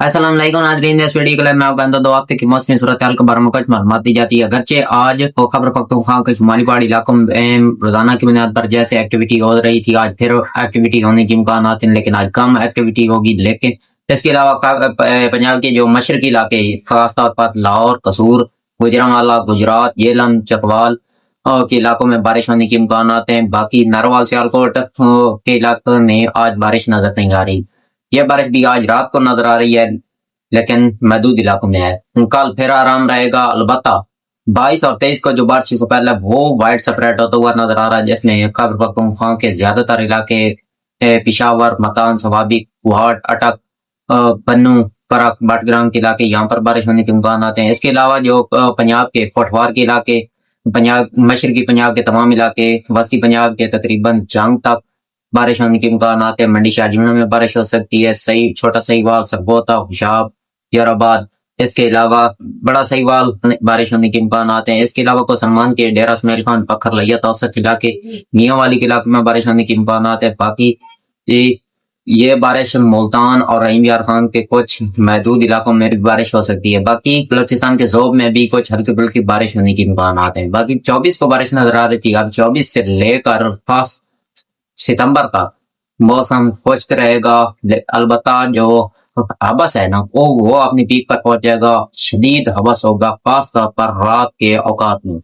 السلام علیکم ناظرین، اس ویڈیو کے لیے میں آپ کو اندر 2 ہفتے کی موسمی صورتحال کے بارے میں کچھ معلومات دی جاتی ہے۔ اگرچہ آج خیبر پختونخوا کے شمالی پہاڑی علاقوں میں روزانہ کی بنیاد پر جیسے ایکٹیویٹی ہو رہی تھی، آج پھر ایکٹیویٹی ہونے کے امکانات ہیں، لیکن آج کم ایکٹیویٹی ہوگی۔ لیکن اس کے علاوہ پنجاب کے جو مشرقی علاقے خاص طور پر لاہور، قصور، گوجرانوالہ، گجرات، جہلم، چکوال کے علاقوں میں بارش ہونے کے امکانات ہیں۔ باقی ناروال، سیالکوٹ کے علاقوں میں آج بارش نظر نہیں آ رہی۔ یہ بارش بھی آج رات کو نظر آ رہی ہے، لیکن محدود علاقوں میں ہے۔ کل پھر آرام رہے گا، البتہ 22 اور 23 کو جو بارش سے پہلے وہ وائڈ سپریڈ ہوتا ہوا نظر آ رہا ہے، جس میں خیبر پختونخوا کے زیادہ تر علاقے، پشاور، متان، سوابق، کوہاٹ، اٹک، بنو، کرک، بٹگرام کے علاقے، یہاں پر بارش ہونے کے امکانات ہیں۔ اس کے علاوہ جو پنجاب کے پٹوار کے علاقے، مشرقی پنجاب کے تمام علاقے، وسطی پنجاب کے تقریباً جنگ تک بارش ہونے کے امکانات ہیں۔ منڈی شاہ جملہ میں بارش ہو سکتی ہے، چھوٹا سہیوال، سرگوتا، خوشاب، یارآباد، اس کے علاوہ بڑا سہیوال بارش ہونے کے امکانات ہیں۔ اس کے علاوہ کوسلمان کے ڈیرہ اسماعیل خان، پکھر، لیا، توسط علاقے، میاں والی کے علاقے میں بارش ہونے کے امکانات ہیں۔ باقی یہ بارش ملتان اور رحیم یار خان کے کچھ محدود علاقوں میں بھی بارش ہو سکتی ہے۔ باقی بلوچستان کے ذوب میں بھی کچھ ہلکی پھلکی بارش ہونے کے امکانات ہیں۔ باقی 24 کو بارش نظر آ رہی تھی، اب 24 سے لے کر خاص ستمبر تک موسم خشک رہے گا، البتہ جو حبس ہے نا وہ اپنی پیک پر پہنچ جائے گا، شدید حبس ہوگا، خاص طور پر رات کے اوقات میں۔